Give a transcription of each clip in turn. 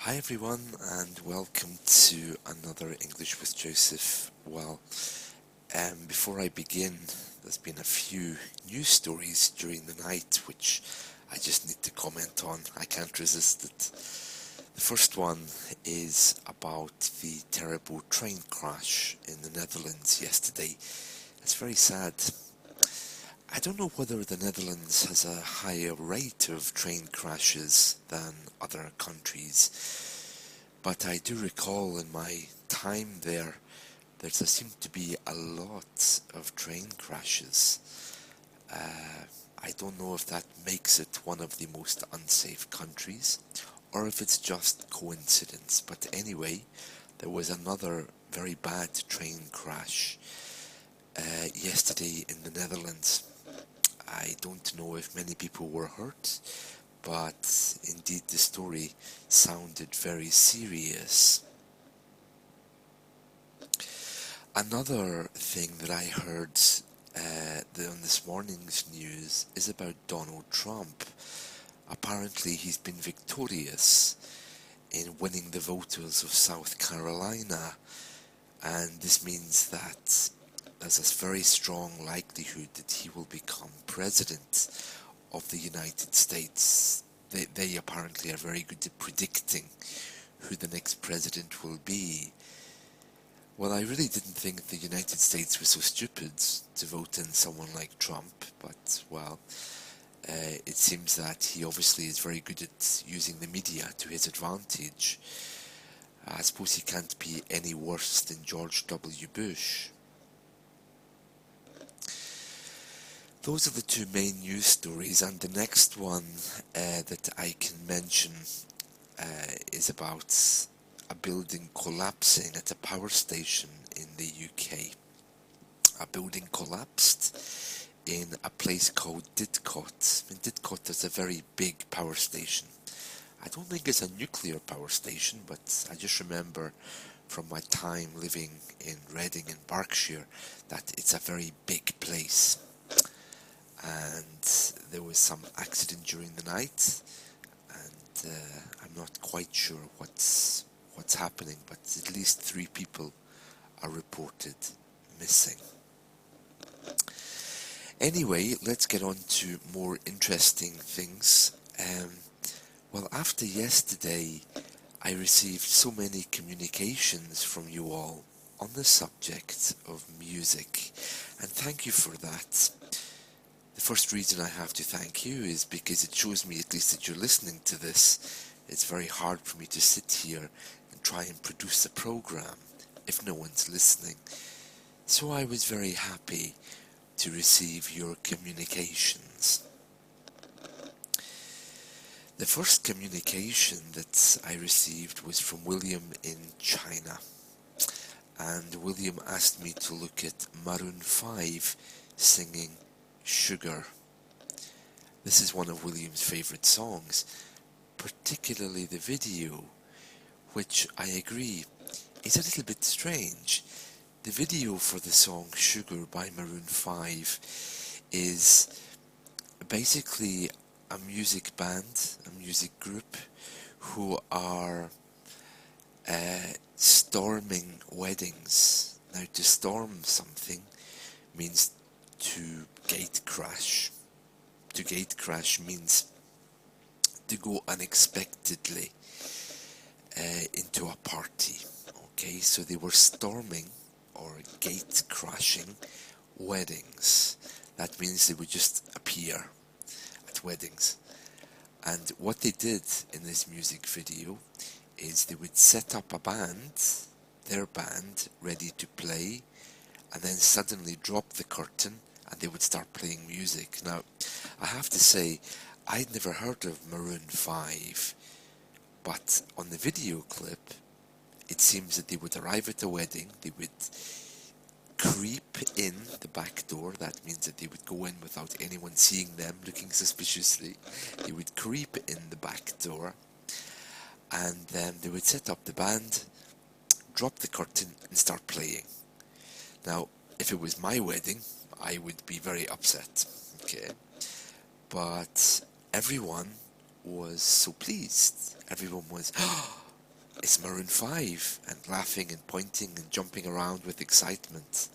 Hi everyone, and welcome to another English with Joseph. Before I begin, there's been a few news stories during the night which I just need to comment on. I can't resist it. The first one is about the terrible train crash in the Netherlands yesterday. It's very sad. I don't know whether the Netherlands has a higher rate of train crashes than other countries, but I do recall in my time there seemed to be a lot of train crashes. I don't know if that makes it one of the most unsafe countries, or if it's just coincidence, but anyway, there was another very bad train crash yesterday in the Netherlands. I don't know if many people were hurt, but indeed the story sounded very serious. Another thing that I heard on this morning's news is about Donald Trump. Apparently he's been victorious in winning the voters of South Carolina, and this means that there's a very strong likelihood that he will become president of the United States. They apparently are very good at predicting who the next president will be. Well, I really didn't think the United States was so stupid to vote in someone like Trump, but, it seems that he obviously is very good at using the media to his advantage. I suppose he can't be any worse than George W. Bush. Those are the two main news stories, and the next one that I can mention is about a building collapsing at a power station in the UK. A building collapsed in a place called Didcot. In Didcot is a very big power station. I don't think it's a nuclear power station, but I just remember from my time living in Reading in Berkshire that it's a very big place. And there was some accident during the night, and I'm not quite sure what's happening, but at least 3 people are reported missing. Anyway, let's get on to more interesting things. After yesterday, I received so many communications from you all on the subject of music, and thank you for that. The first reason I have to thank you is because it shows me at least that you're listening to this. It's very hard for me to sit here and try and produce a program if no one's listening. So I was very happy to receive your communications. The first communication that I received was from William in China. And William asked me to look at Maroon 5 singing Sugar. This is one of William's favourite songs, particularly the video, which I agree is a little bit strange. The video for the song Sugar by Maroon 5 is basically a music band, a music group, who are storming weddings. Now, to storm something means to gate crash. To gate crash means to go unexpectedly into a party. Okay, so they were storming or gate crashing weddings. That means they would just appear at weddings. And what they did in this music video is they would set up a band, their band, ready to play, and then suddenly drop the curtain and they would start playing music. Now, I have to say, I'd never heard of Maroon 5, but on the video clip, it seems that they would arrive at the wedding, they would creep in the back door. That means that they would go in without anyone seeing them, looking suspiciously. They would creep in the back door, and then they would set up the band, drop the curtain, and start playing. Now, if it was my wedding, I would be very upset, okay? But everyone was so pleased. Everyone was, oh, it's Maroon 5, and laughing and pointing and jumping around with excitement.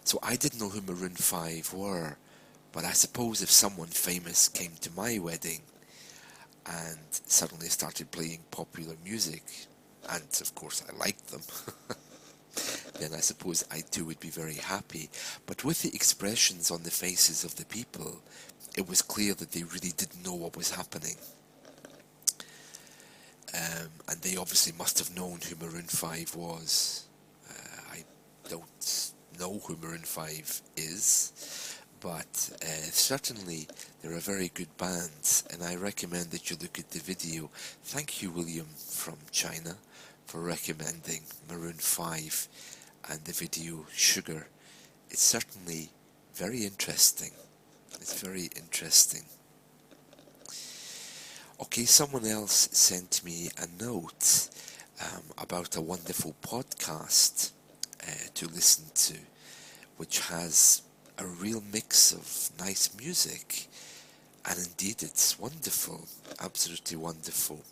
So I didn't know who Maroon 5 were, but I suppose if someone famous came to my wedding and suddenly started playing popular music, and of course I liked them, then I suppose I too would be very happy. But with the expressions on the faces of the people, it was clear that they really didn't know what was happening. And they obviously must have known who Maroon 5 was. I don't know who Maroon 5 is, but certainly they're a very good band, and I recommend that you look at the video. Thank you, William from China, for recommending Maroon 5 and the video Sugar. It's certainly very interesting. It's very interesting. Okay, someone else sent me a note about a wonderful podcast to listen to, which has a real mix of nice music, and indeed it's wonderful, absolutely wonderful.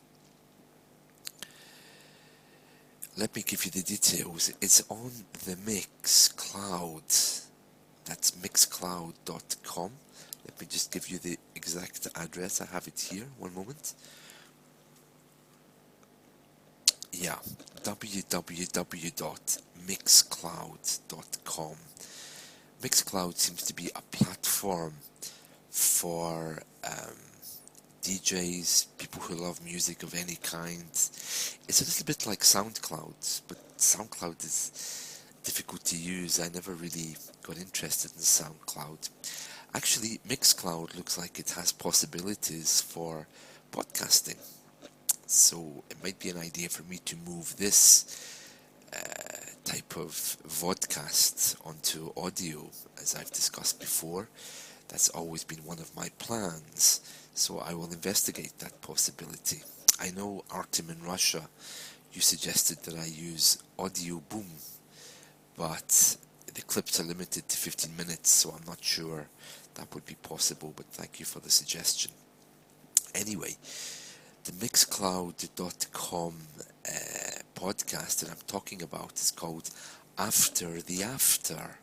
Let me give you the details. It's on the Mixcloud. That's mixcloud.com. Let me just give you the exact address. I have it here. One moment. Yeah, www.mixcloud.com. Mixcloud seems to be a platform for DJs, people who love music of any kind. It's a little bit like SoundCloud, but SoundCloud is difficult to use. I never really got interested in SoundCloud. Actually, Mixcloud looks like it has possibilities for podcasting. So it might be an idea for me to move this type of vodcast onto audio, as I've discussed before. That's always been one of my plans, so I will investigate that possibility. I know, Artem in Russia, you suggested that I use Audio Boom, but the clips are limited to 15 minutes, so I'm not sure that would be possible, but thank you for the suggestion. Anyway, the Mixcloud.com podcast that I'm talking about is called After the After,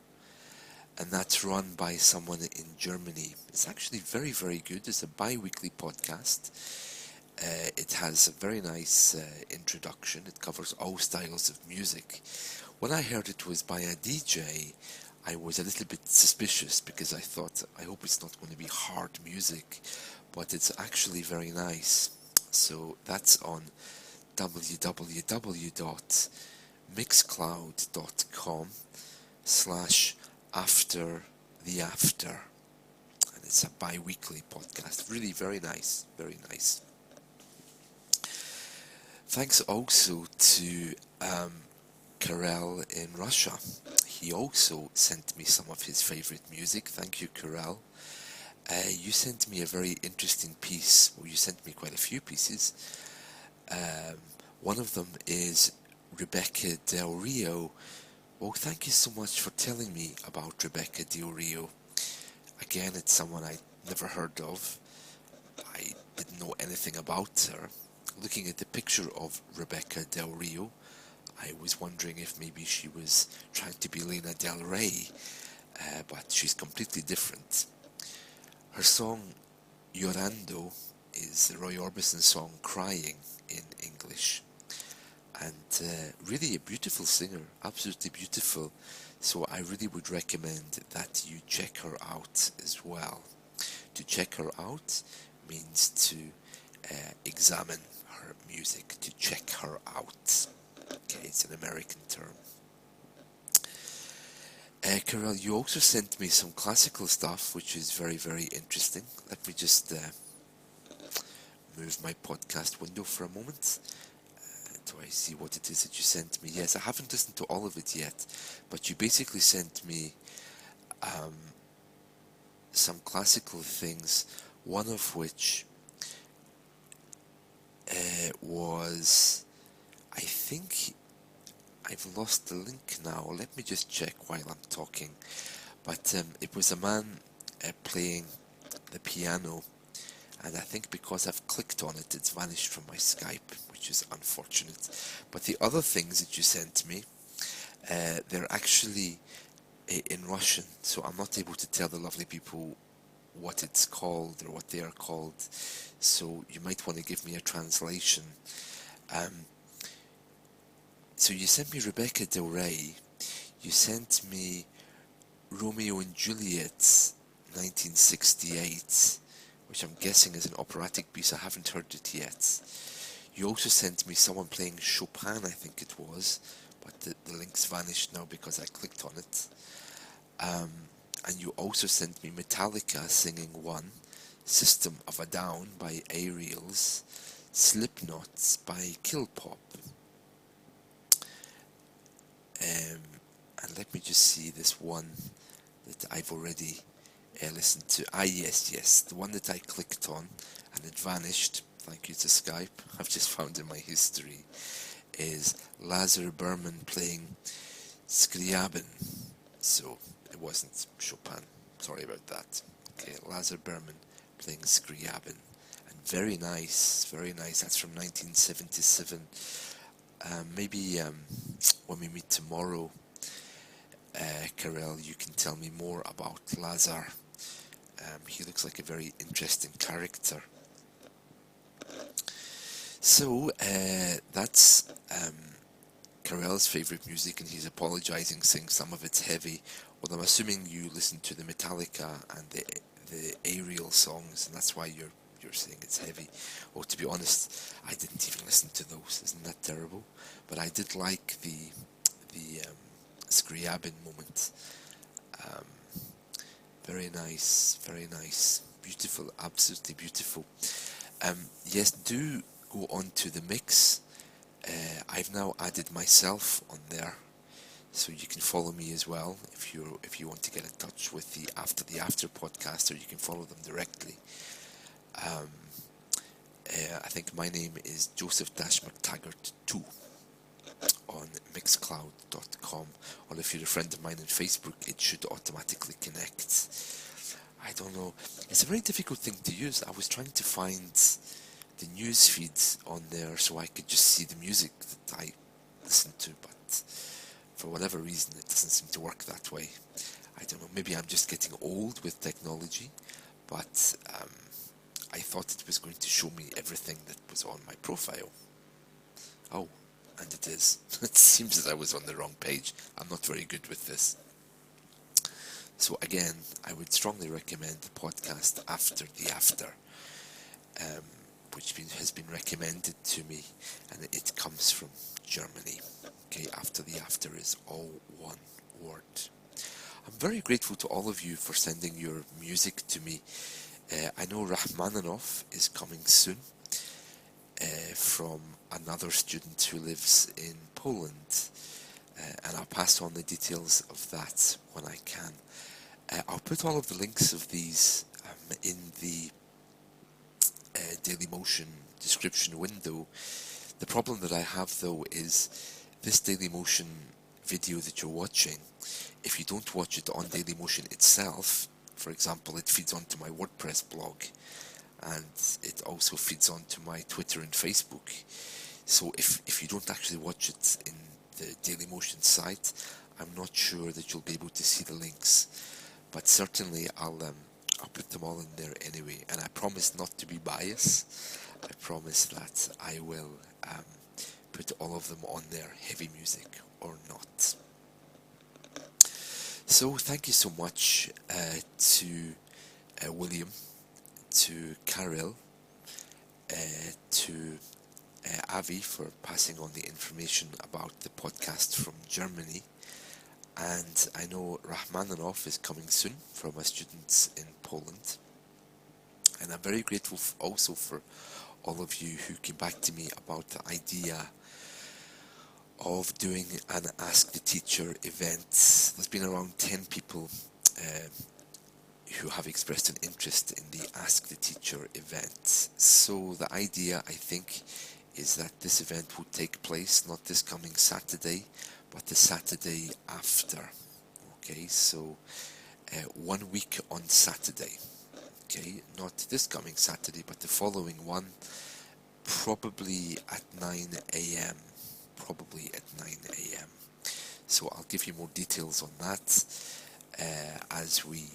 and that's run by someone in Germany. It's actually very, very good. It's a bi-weekly podcast. It has a very nice introduction. It covers all styles of music. When I heard it was by a DJ, I was a little bit suspicious because I thought, I hope it's not going to be hard music, but it's actually very nice. So that's on www.mixcloud.com/aftertheafter, and it's a bi-weekly podcast. Really very nice, very nice. Thanks also to Karel in Russia. He also sent me some of his favorite music. Thank you, Karel. You sent me a very interesting piece. Well, you sent me quite a few pieces. One of them is Rebecca Del Rio. Well, thank you so much for telling me about Rebecca Del Rio. Again, it's someone I never heard of. I didn't know anything about her. Looking at the picture of Rebecca Del Rio, I was wondering if maybe she was trying to be Lana Del Rey, but she's completely different. Her song Llorando is Roy Orbison's song Crying in English, and really a beautiful singer, absolutely beautiful, so I really would recommend that you check her out as well. To check her out means to examine her music, to check her out. Okay, it's an American term. Carol, you also sent me some classical stuff, which is very, very interesting. Let me just move my podcast window for a moment. Do I see what it is that you sent me? Yes, I haven't listened to all of it yet, but you basically sent me some classical things, one of which was, I think, I've lost the link now. Let me just check while I'm talking. But it was a man playing the piano, and I think because I've clicked on it, it's vanished from my Skype, which is unfortunate. But the other things that you sent me, they're actually in Russian, so I'm not able to tell the lovely people what it's called or what they are called. So you might want to give me a translation. Um, so you sent me Rebecca Del Rey. You sent me Romeo and Juliet, 1968, which I'm guessing is an operatic piece. I haven't heard it yet. You also sent me someone playing Chopin, I think it was, but the link's vanished now because I clicked on it. And you also sent me Metallica singing One, System of a Down by Aerials, Slipknot by Kill Pop. And let me just see this one that I've already listened to. Yes, the one that I clicked on and it vanished, thank you to Skype, I've just found in my history, is Lazar Berman playing Scriabin. So it wasn't Chopin, sorry about that. Okay, Lazar Berman playing Scriabin. And very nice, that's from 1977. Maybe when we meet tomorrow, Karel, you can tell me more about Lazar. He looks like a very interesting character. So that's Karel's favourite music, and he's apologising, saying some of it's heavy. Well, I'm assuming you listen to the Metallica and the Aerial songs, and that's why you're saying it's heavy. Well, to be honest, I didn't even listen to those. Isn't that terrible? But I did like the Scriabin moment. Very nice, beautiful, absolutely beautiful. Yes, do go on to the mix. I've now added myself on there, so you can follow me as well if you want to get in touch with the After podcast, or you can follow them directly. I think my name is Joseph-McTaggart2 on mixcloud.com, or if you're a friend of mine on Facebook, it should automatically connect. I don't know. It's a very difficult thing to use. I was trying to find the news feeds on there so I could just see the music that I listen to, but for whatever reason it doesn't seem to work that way. I don't know, maybe I'm just getting old with technology, but I thought it was going to show me everything that was on my profile. Oh, and it is. It seems that I was on the wrong page. I'm not very good with this. So again, I would strongly recommend the podcast After the After, which has been recommended to me, and it comes from Germany. Okay, After the After is all one word. I'm very grateful to all of you for sending your music to me. I know Rachmaninoff is coming soon, from another student who lives in Poland, and I'll pass on the details of that when I can. I'll put all of the links of these in the Dailymotion description window. The problem that I have though is this Dailymotion video that you're watching, if you don't watch it on Dailymotion itself, for example, it feeds onto my WordPress blog, and it also feeds onto my Twitter and Facebook. So if you don't actually watch it in the Dailymotion site, I'm not sure that you'll be able to see the links. But certainly I'll put them all in there anyway, and I promise not to be biased. I promise that I will put all of them on there, heavy music or not. So thank you so much to William, to Karel, to Avi for passing on the information about the podcast from Germany. And I know Rachmaninoff is coming soon from my students in Poland. And I'm very grateful also for all of you who came back to me about the idea of doing an Ask the Teacher event. There's been around 10 people who have expressed an interest in the Ask the Teacher event. So the idea, I think, is that this event will take place not this coming Saturday, but the Saturday after. Okay, so 1 week on Saturday. Okay, not this coming Saturday, but the following one, probably at 9 a.m. Probably at 9 a.m. So I'll give you more details on that as we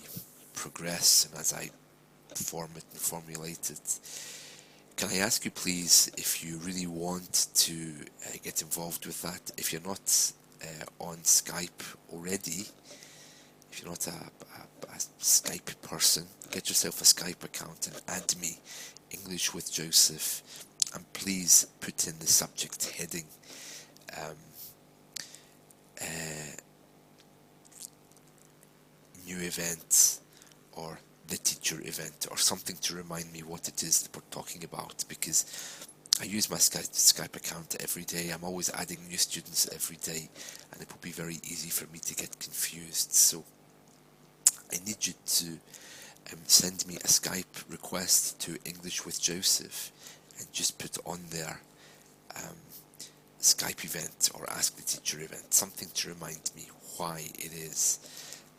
progress and as I form it and formulate it. Can I ask you, please, if you really want to get involved with that, if you're not on Skype already, if you're not a Skype person, get yourself a Skype account and add me, English with Joseph, and please put in the subject heading new event or the teacher event or something to remind me what it is that we're talking about, because I use my Skype account every day. I'm always adding new students every day, and it will be very easy for me to get confused. So I need you to send me a Skype request to English with Joseph and just put on there Skype event or Ask the Teacher event, something to remind me why it is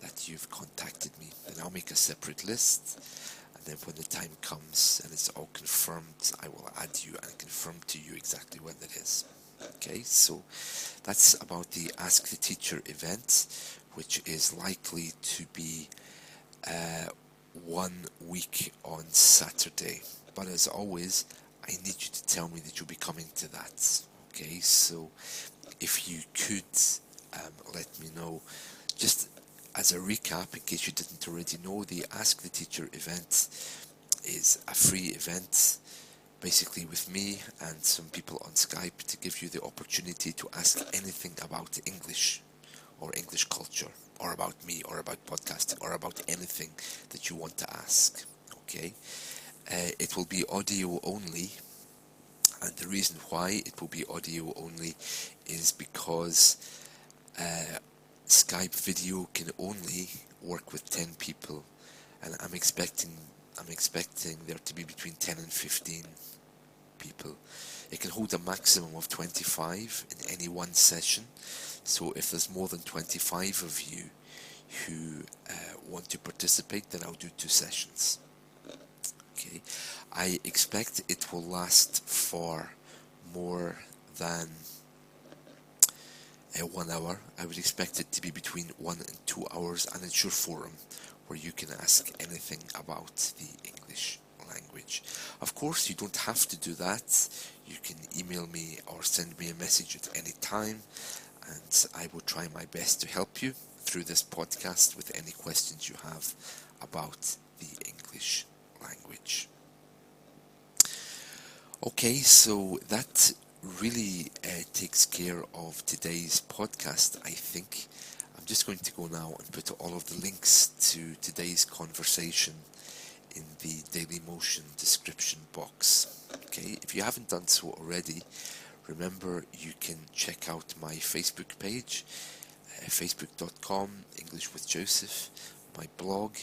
that you've contacted me. Then I'll make a separate list, and then when the time comes and it's all confirmed, I will add you and confirm to you exactly when it is. Okay, so that's about the Ask the Teacher event, which is likely to be 1 week on Saturday. But as always, I need you to tell me that you'll be coming to that. Okay, so if you could let me know, just as a recap, in case you didn't already know, the Ask the Teacher event is a free event, basically with me and some people on Skype, to give you the opportunity to ask anything about English or English culture, or about me, or about podcasting, or about anything that you want to ask. Okay, it will be audio only. And the reason why it will be audio only is because Skype video can only work with 10 people, and I'm expecting there to be between 10 and 15 people. It can hold a maximum of 25 in any one session, so if there's more than 25 of you who want to participate, then I'll do 2 sessions. Okay, I expect it will last for more than 1 hour. I would expect it to be between 1 and 2 hours, and it's your forum where you can ask anything about the English language. Of course, you don't have to do that. You can email me or send me a message at any time, and I will try my best to help you through this podcast with any questions you have about the English language. Okay, so that really takes care of today's podcast, I think. I'm just going to go now and put all of the links to today's conversation in the Daily Motion description box. Okay, if you haven't done so already, remember you can check out my Facebook page, facebook.com English with Joseph, my blog,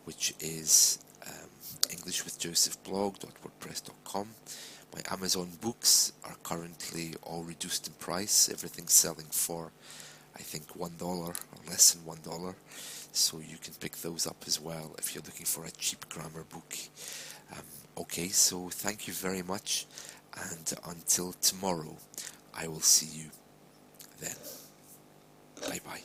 which is englishwithjosephblog.wordpress.com. My Amazon books are currently all reduced in price. Everything's selling for, I think, $1 or less than $1. So you can pick those up as well if you're looking for a cheap grammar book. Okay, so thank you very much. And until tomorrow, I will see you then. Bye bye.